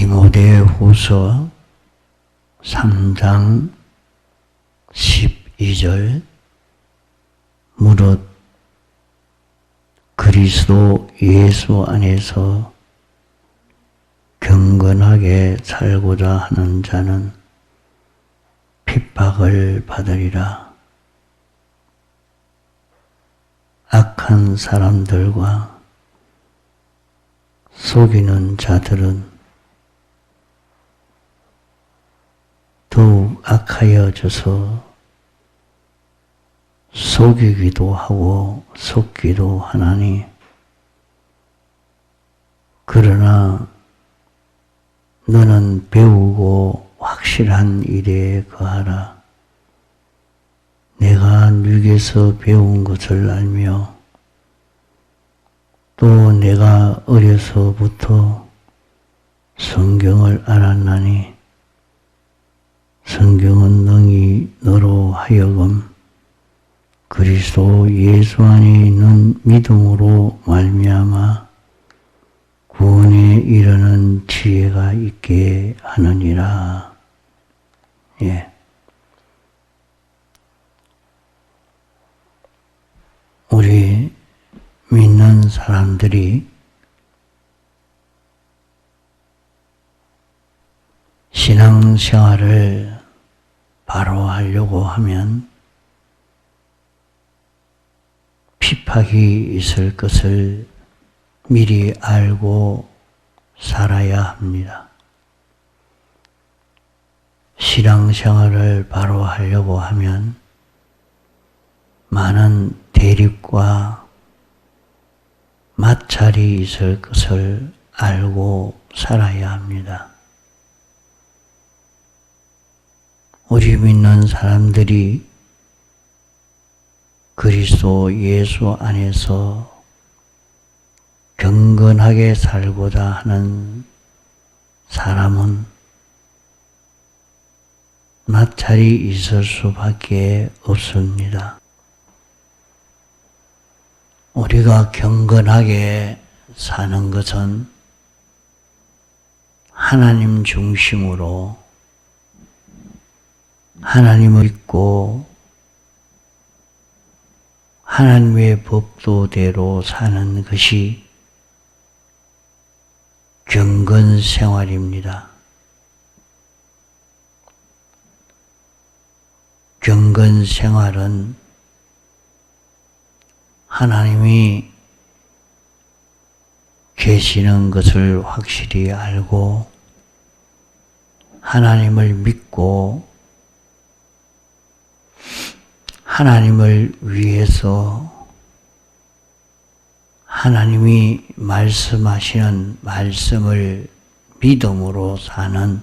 디모데후서 3장 12절 무릇 그리스도 예수 안에서 경건하게 살고자 하는 자는 핍박을 받으리라. 악한 사람들과 속이는 자들은 더욱 악하여져서 속이기도 하고 속기도 하나니, 그러나 너는 배우고 확실한 일에 거하라. 내가 네게서 배운 것을 알며 또 내가 어려서부터 성경을 알았나니, 성경은 능히 너로 하여금 그리스도 예수 안에 있는 믿음으로 말미암아 구원에 이르는 지혜가 있게 하느니라. 우리 믿는 사람들이 신앙생활을 바로 하려고 하면 핍박이 있을 것을 미리 알고 살아야 합니다. 신앙생활을 바로 하려고 하면 많은 대립과 마찰이 있을 것을 알고 살아야 합니다. 우리 믿는 사람들이 그리스도 예수 안에서 경건하게 살고자 하는 사람은 마찰이 있을 수밖에 없습니다. 우리가 경건하게 사는 것은 하나님 중심으로 하나님을 믿고 하나님의 법도대로 사는 것이 경건생활입니다. 경건생활은 하나님이 계시는 것을 확실히 알고 하나님을 믿고 하나님을 위해서 하나님이 말씀하시는 말씀을 믿음으로 사는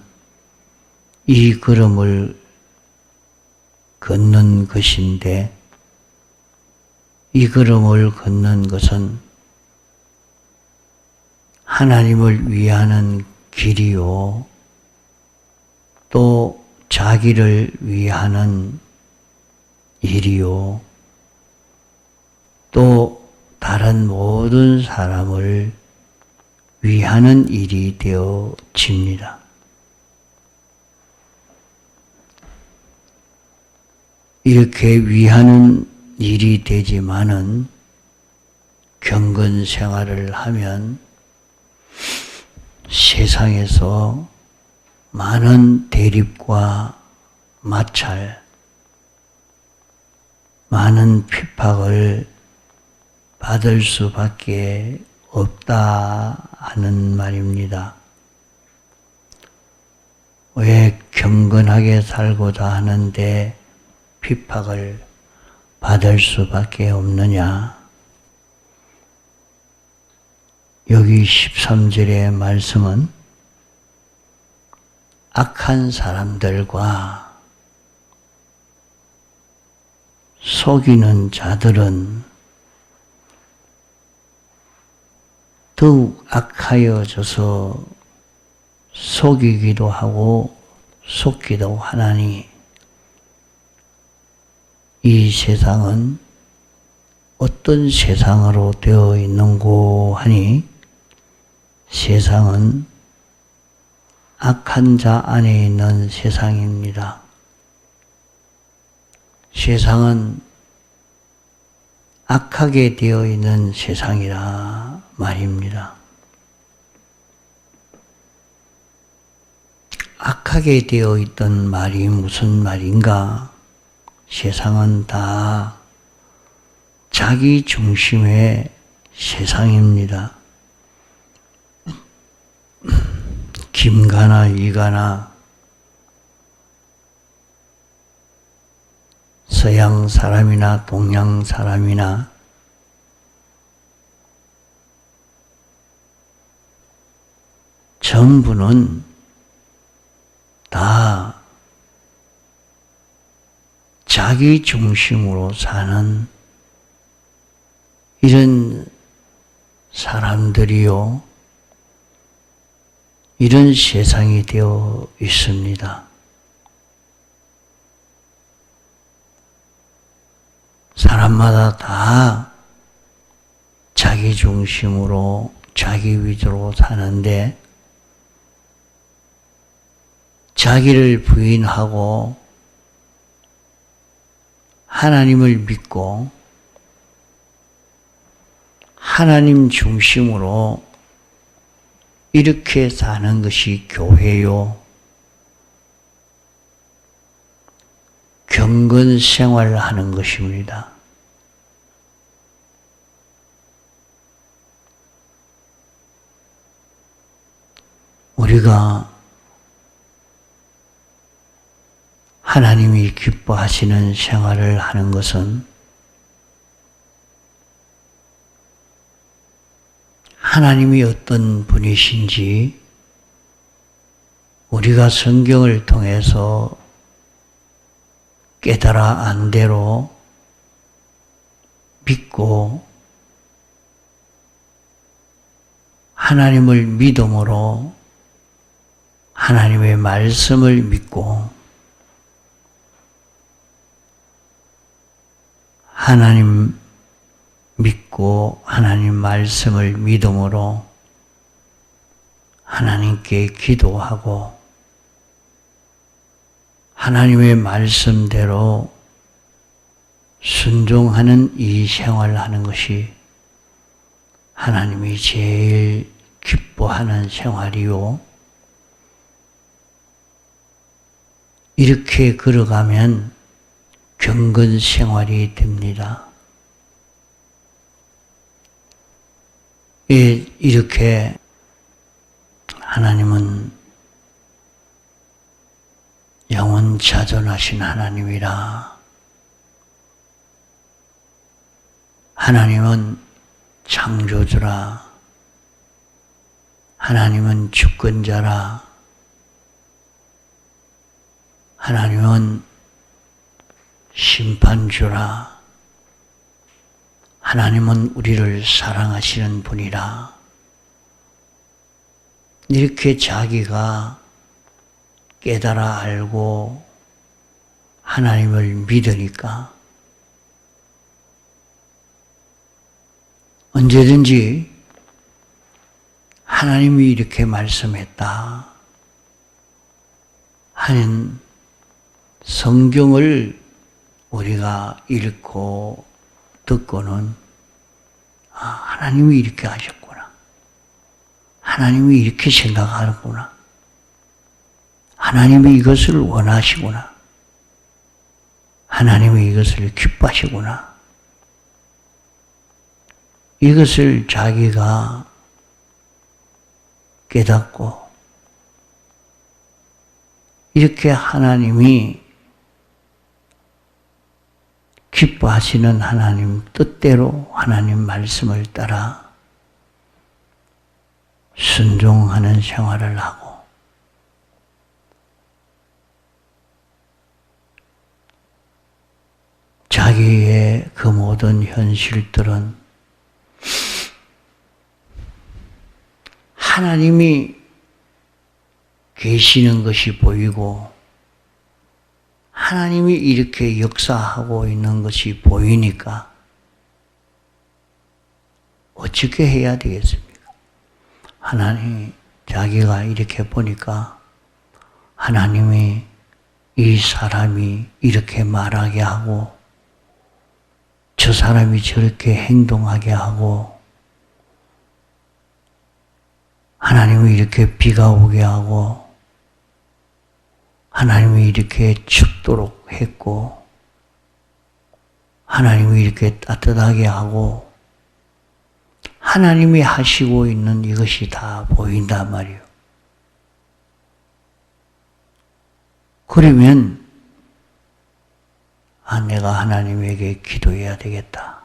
이 걸음을 걷는 것인데, 이 걸음을 걷는 것은 하나님을 위하는 길이요, 또 자기를 위하는 일이요, 또 다른 모든 사람을 위하는 일이 되어집니다. 이렇게 위하는 일이 되지만은 경건생활을 하면 세상에서 많은 대립과 마찰, 많은 핍박을 받을 수밖에 없다 하는 말입니다. 왜 경건하게 살고자 하는데 핍박을 받을 수밖에 없느냐? 여기 13절의 말씀은 악한 사람들과 속이는 자들은 더욱 악하여져서 속이기도 하고 속기도 하나니, 이 세상은 어떤 세상으로 되어 있는고 하니, 세상은 악한 자 안에 있는 세상입니다. 세상은 악하게 되어 있는 세상이라 말입니다. 악하게 되어 있던 말이 무슨 말인가? 세상은 다 자기 중심의 세상입니다. 김가나 이가나 서양 사람이나 동양 사람이나 전부는 다 자기 중심으로 사는 이런 사람들이요, 이런 세상이 되어 있습니다. 사람마다 다 자기 중심으로 자기 위주로 사는데 자기를 부인하고 하나님을 믿고 하나님 중심으로 이렇게 사는 것이 교회요. 경건 생활을 하는 것입니다. 우리가 하나님이 기뻐하시는 생활을 하는 것은 하나님이 어떤 분이신지 우리가 성경을 통해서 깨달아 안 대로 믿고 하나님을 믿음으로 하나님의 말씀을 믿고 하나님 믿고 하나님 말씀을 믿음으로 하나님께 기도하고 하나님의 말씀대로 순종하는 이 생활을 하는 것이 하나님이 제일 기뻐하는 생활이요. 이렇게 걸어가면 경건 생활이 됩니다. 이렇게 하나님은 영원 자존하신 하나님이라. 하나님은 창조주라. 하나님은 주권자라. 하나님은 심판주라. 하나님은 우리를 사랑하시는 분이라. 이렇게 자기가 깨달아 알고 하나님을 믿으니까 언제든지 하나님이 이렇게 말씀했다 하는 성경을 우리가 읽고 듣고는 하나님이 이렇게 하셨구나. 하나님이 이렇게 생각하는구나. 하나님이 이것을 원하시구나. 하나님이 이것을 기뻐하시구나. 이것을 자기가 깨닫고 이렇게 하나님이 기뻐하시는 하나님 뜻대로 하나님 말씀을 따라 순종하는 생활을 하고 자기의 그 모든 현실들은 하나님이 계시는 것이 보이고 하나님이 이렇게 역사하고 있는 것이 보이니까 어떻게 해야 되겠습니까? 하나님, 자기가 이렇게 보니까 하나님이 이 사람이 이렇게 말하게 하고 저 사람이 저렇게 행동하게 하고 하나님이 이렇게 비가 오게 하고 하나님이 이렇게 춥도록 했고 하나님이 이렇게 따뜻하게 하고 하나님이 하시고 있는 이것이 다 보인단 말이에요. 그러면 내가 하나님에게 기도해야 되겠다.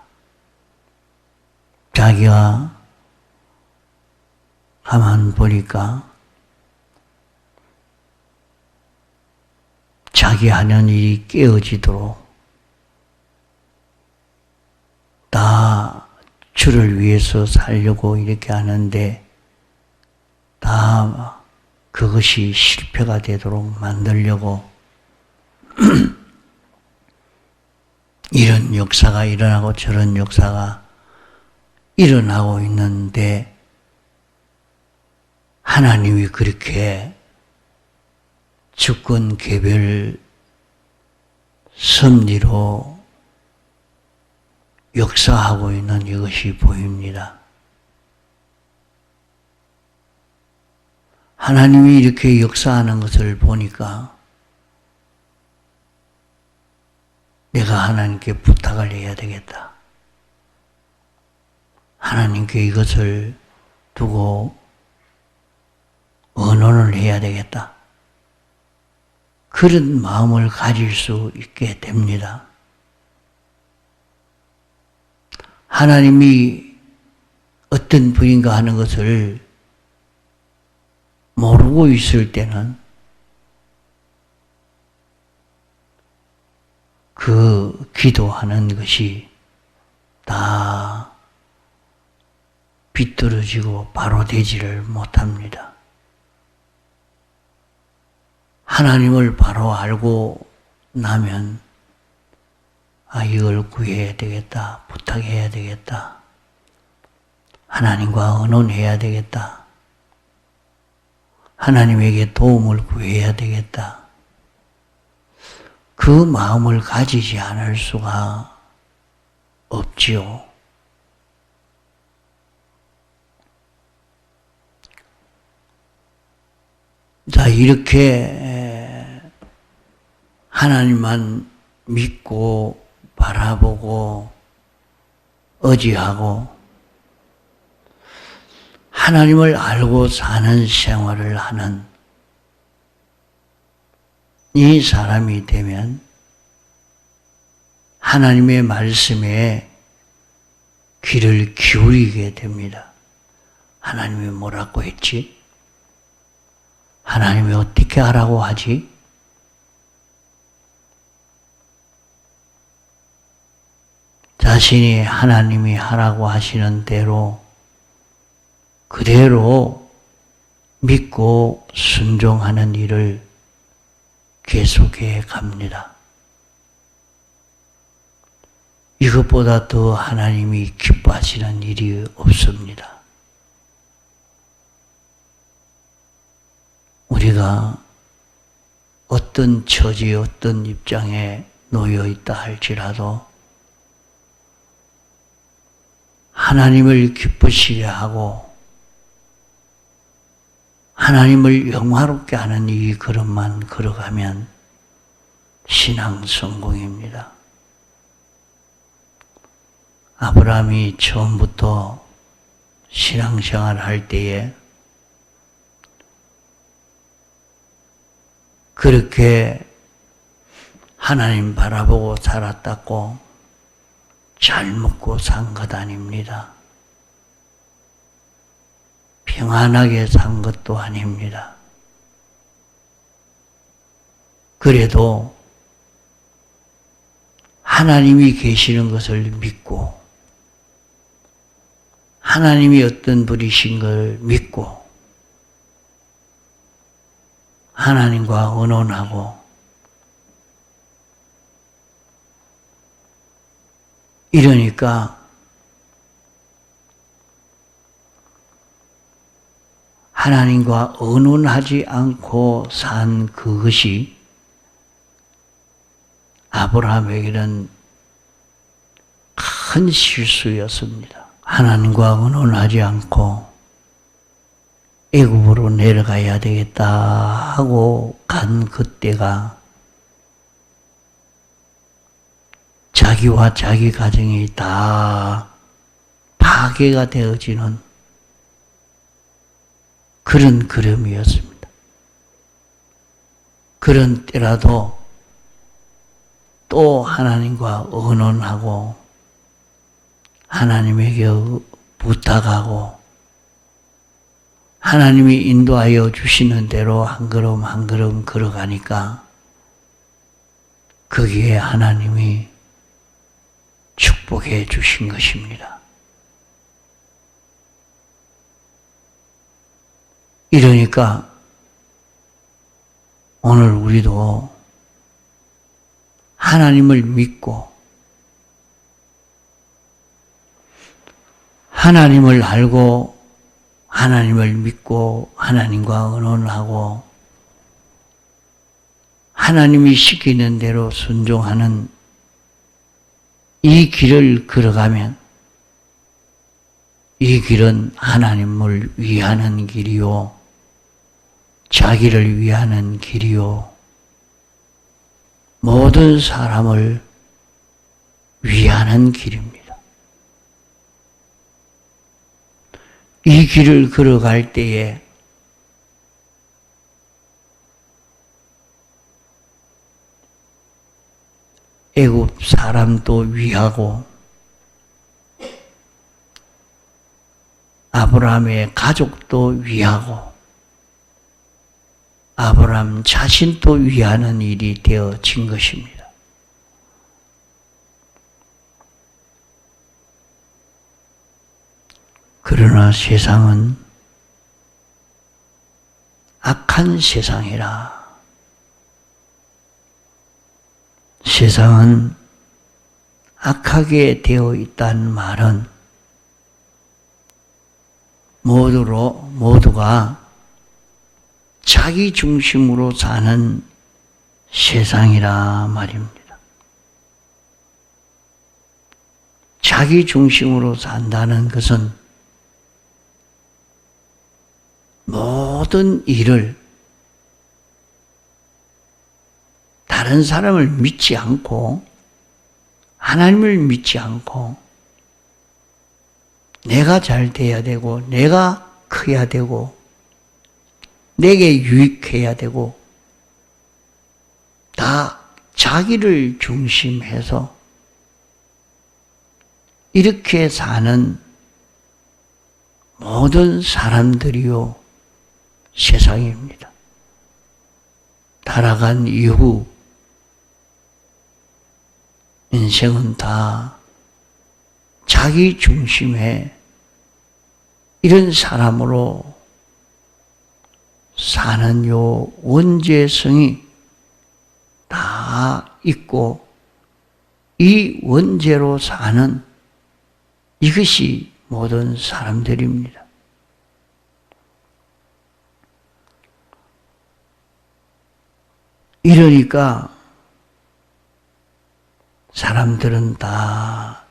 자기가 가만 보니까 자기 하는 일이 깨어지도록 다 주를 위해서 살려고 이렇게 하는데 다 그것이 실패가 되도록 만들려고 이런 역사가 일어나고 저런 역사가 일어나고 있는데 하나님이 그렇게 주권 개별 섭리로 역사하고 있는 이것이 보입니다. 하나님이 이렇게 역사하는 것을 보니까 내가 하나님께 부탁을 해야 되겠다. 하나님께 이것을 두고 언언을 해야 되겠다. 그런 마음을 가질 수 있게 됩니다. 하나님이 어떤 분인가 하는 것을 모르고 있을 때는 그 기도하는 것이 다 비뚤어지고 바로 되지를 못합니다. 하나님을 바로 알고 나면 이걸 구해야 되겠다, 부탁해야 되겠다, 하나님과 의논해야 되겠다, 하나님에게 도움을 구해야 되겠다. 그 마음을 가지지 않을 수가 없지요. 자, 이렇게 하나님만 믿고 바라보고 의지하고 하나님을 알고 사는 생활을 하는 이 사람이 되면 하나님의 말씀에 귀를 기울이게 됩니다. 하나님이 뭐라고 했지? 하나님이 어떻게 하라고 하지? 자신이 하나님이 하라고 하시는 대로 그대로 믿고 순종하는 일을 계속해 갑니다. 이것보다 더 하나님이 기뻐하시는 일이 없습니다. 우리가 어떤 처지, 어떤 입장에 놓여 있다 할지라도 하나님을 기쁘시게 하고 하나님을 영화롭게 하는 이 걸음만 걸어가면 신앙 성공입니다. 아브라함이 처음부터 신앙생활을 할 때에 그렇게 하나님 바라보고 살았다고 잘 먹고 산 것 아닙니다. 평안하게 산 것도 아닙니다. 그래도 하나님이 계시는 것을 믿고 하나님이 어떤 분이신 걸 믿고 하나님과 의논하고 이러니까 하나님과 의논하지 않고 산 그것이 아브라함에게는 큰 실수였습니다. 하나님과 의논하지 않고 애굽으로 내려가야 되겠다 하고 간 그때가 자기와 자기 가정이 다 파괴가 되어지는 그런 그림이었습니다. 그런 때라도 또 하나님과 의논하고 하나님에게 부탁하고 하나님이 인도하여 주시는 대로 한 걸음 한 걸음 걸어가니까 거기에 하나님이 축복해 주신 것입니다. 이러니까 오늘 우리도 하나님을 믿고 하나님을 알고 하나님을 믿고 하나님과 의논하고 하나님이 시키는 대로 순종하는 이 길을 걸어가면 이 길은 하나님을 위하는 길이요 자기를 위하는 길이요 모든 사람을 위하는 길입니다. 이 길을 걸어갈 때에 애굽 사람도 위하고 아브라함의 가족도 위하고 아브라함 자신도 위하는 일이 되어진 것입니다. 그러나 세상은 악한 세상이라. 세상은 악하게 되어 있다는 말은 모두가 자기 중심으로 사는 세상이라 말입니다. 자기 중심으로 산다는 것은 모든 일을 다른 사람을 믿지 않고 하나님을 믿지 않고 내가 잘 돼야 되고 내가 커야 되고 내게 유익해야 되고 다 자기를 중심해서 이렇게 사는 모든 사람들이요 세상입니다. 타락한 이후 인생은 다 자기 중심의 이런 사람으로 사는 요 원죄성이 다 있고 이 원죄로 사는 이것이 모든 사람들입니다. 이러니까 사람들은 다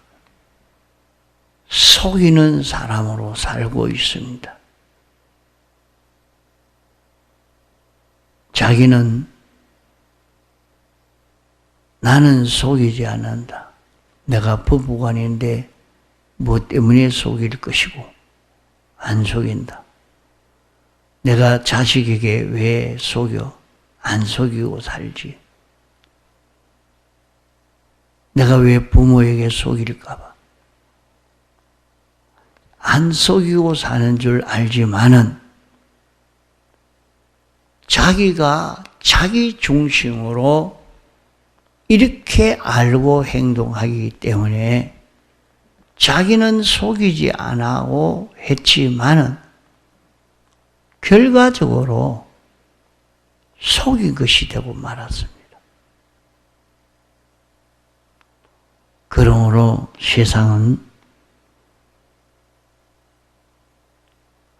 속이는 사람으로 살고 있습니다. 자기는 나는 속이지 않는다. 내가 부부간인데 뭐 때문에 속일 것이고 안 속인다. 내가 자식에게 왜 속여? 안 속이고 살지. 내가 왜 부모에게 속일까 봐. 안 속이고 사는 줄 알지만은 자기가 자기 중심으로 이렇게 알고 행동하기 때문에 자기는 속이지 않고 했지만은 결과적으로 속인 것이 되고 말았습니다. 그러므로 세상은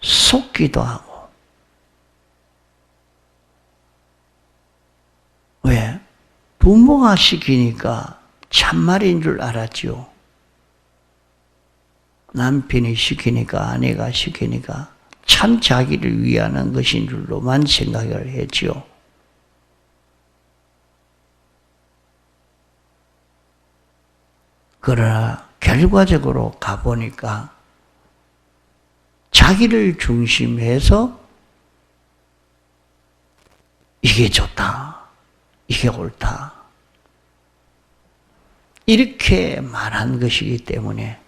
속기도 하고 부모가 시키니까 참말인 줄 알았죠. 남편이 시키니까, 아내가 시키니까 참 자기를 위하는 것인 줄로만 생각을 했죠. 그러나 결과적으로 가보니까 자기를 중심해서 이게 좋다, 이게 옳다, 이렇게 말한 것이기 때문에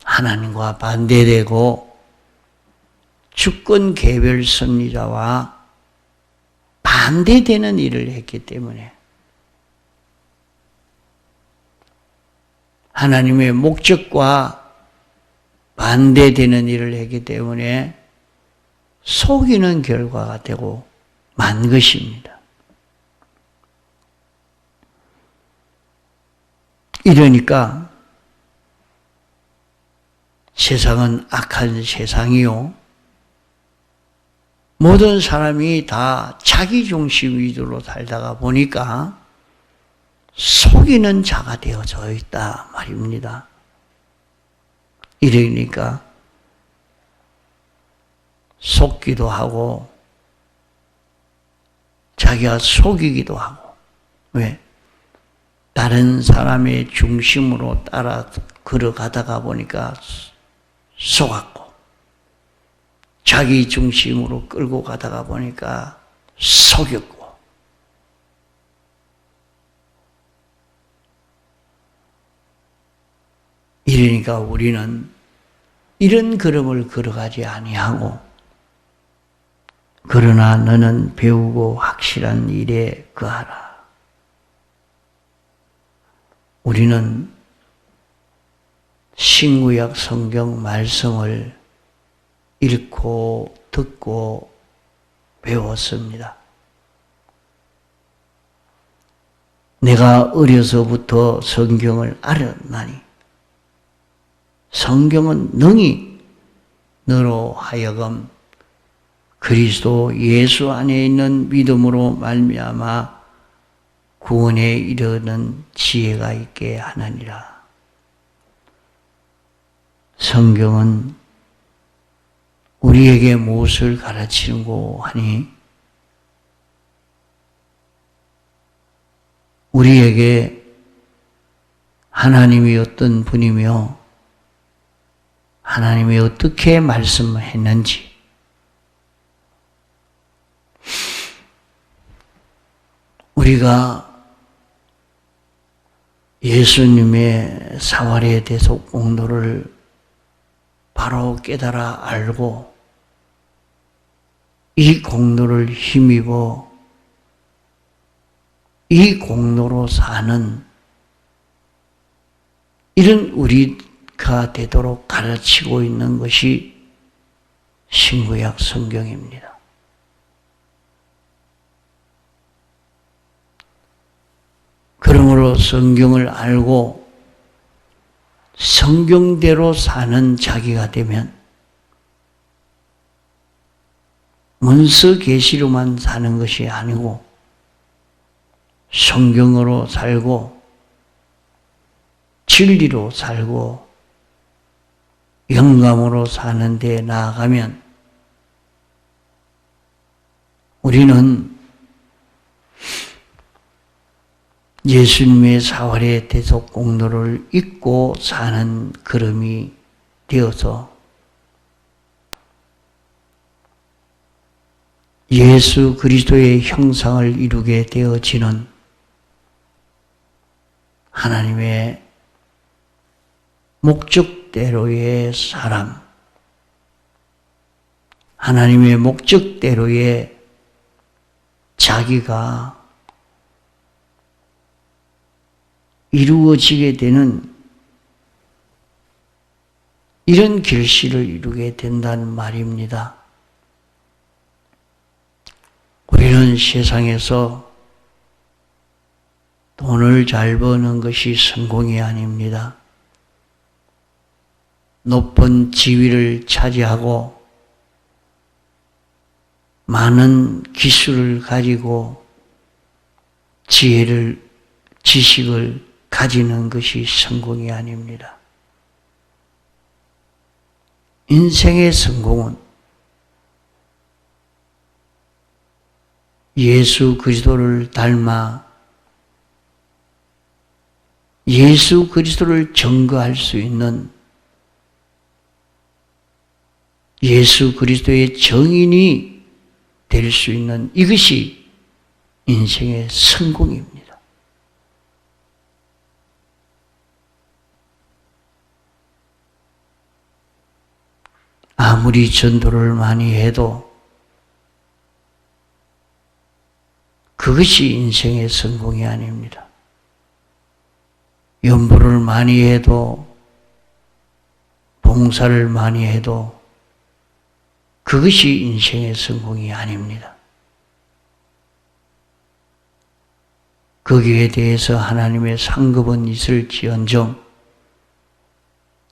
하나님과 반대되고 주권 개별 섭리자와 반대되는 일을 했기 때문에 하나님의 목적과 반대되는 일을 했기 때문에 속이는 결과가 되고 만 것입니다. 이러니까 세상은 악한 세상이요. 모든 사람이 다 자기 중심 위주로 살다가 보니까 속이는 자가 되어져 있다 말입니다. 이러니까 속기도 하고 자기가 속이기도 하고. 왜? 다른 사람의 중심으로 따라 걸어가다가 보니까 속았고, 자기 중심으로 끌고 가다가 보니까 속였고, 이러니까 우리는 이런 걸음을 걸어가지 아니하고, 그러나 너는 배우고 확실한 일에 거하라. 우리는 신구약 성경 말씀을 읽고 듣고 배웠습니다. 내가 어려서부터 성경을 알았나니 성경은 능히 너로 하여금 그리스도 예수 안에 있는 믿음으로 말미암아 구원에 이르는 지혜가 있게 하느니라. 성경은 우리에게 무엇을 가르치는고 하니 우리에게 하나님이 어떤 분이며 하나님이 어떻게 말씀했는지, 우리가 예수님의 사활의 대속 공로를 바로 깨달아 알고 이 공로를 힘입어 이 공로로 사는 이런 우리가 되도록 가르치고 있는 것이 신구약 성경입니다. 그러므로 성경을 알고 성경대로 사는 자기가 되면 문서 계시로만 사는 것이 아니고 성경으로 살고 진리로 살고 영감으로 사는 데 나아가면 우리는 예수님의 사활의 대속 공로를 잊고 사는 걸음이 되어서 예수 그리스도의 형상을 이루게 되어지는 하나님의 목적대로의 사람, 하나님의 목적대로의 자기가 이루어지게 되는 이런 결실을 이루게 된다는 말입니다. 우리는 세상에서 돈을 잘 버는 것이 성공이 아닙니다. 높은 지위를 차지하고 많은 기술을 가지고 지식을 가지는 것이 성공이 아닙니다. 인생의 성공은 예수 그리스도를 닮아 예수 그리스도를 증거할 수 있는 예수 그리스도의 증인이 될 수 있는 이것이 인생의 성공입니다. 아무리 전도를 많이 해도 그것이 인생의 성공이 아닙니다. 연보를 많이 해도 봉사를 많이 해도 그것이 인생의 성공이 아닙니다. 거기에 대해서 하나님의 상급은 있을지언정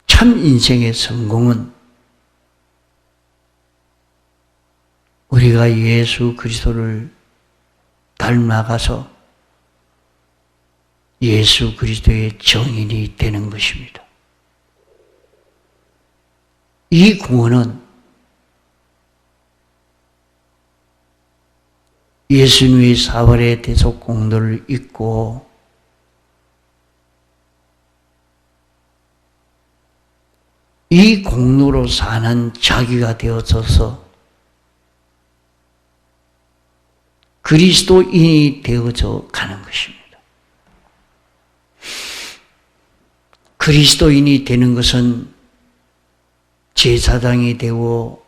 참 인생의 성공은 우리가 예수 그리스도를 닮아가서 예수 그리스도의 증인이 되는 것입니다. 이 구원은 예수님의 사활의 대속 공로를 잊고 이 공로로 사는 자기가 되어져서 그리스도인이 되어져 가는 것입니다. 그리스도인이 되는 것은 제사장이 되고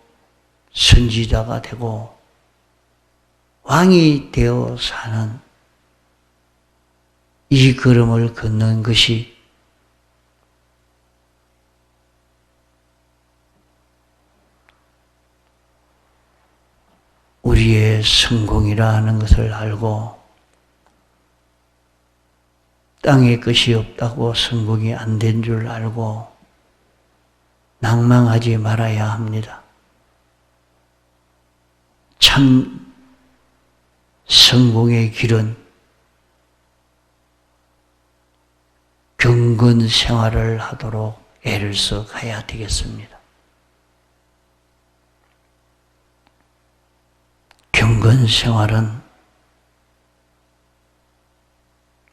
선지자가 되고 왕이 되어 사는 이 걸음을 걷는 것이 우리의 성공이라 하는 것을 알고 땅에 것이 없다고 성공이 안 된 줄 알고 낭망하지 말아야 합니다. 참 성공의 길은 경건 생활을 하도록 애를 써 가야 되겠습니다. 경건 생활은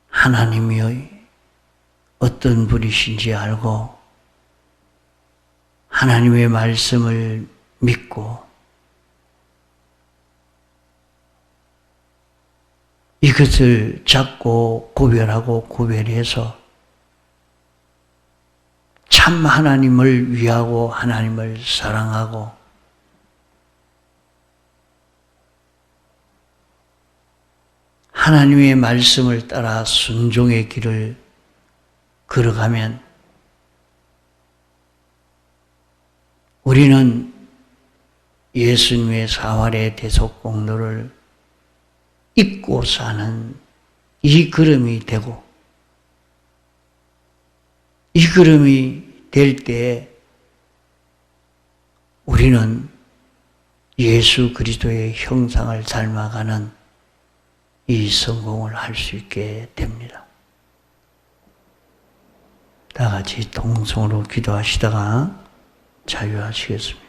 하나님이 어떤 분이신지 알고 하나님의 말씀을 믿고 이것을 잡고 구별하고 구별해서 참 하나님을 위하고 하나님을 사랑하고 하나님의 말씀을 따라 순종의 길을 걸어가면 우리는 예수님의 사활의 대속 공로를 잊고 사는 이 걸음이 되고 이 걸음이 될 때 우리는 예수 그리스도의 형상을 닮아가는 이 성공을 할 수 있게 됩니다. 다 같이 동성으로 기도하시다가 자유하시겠습니다.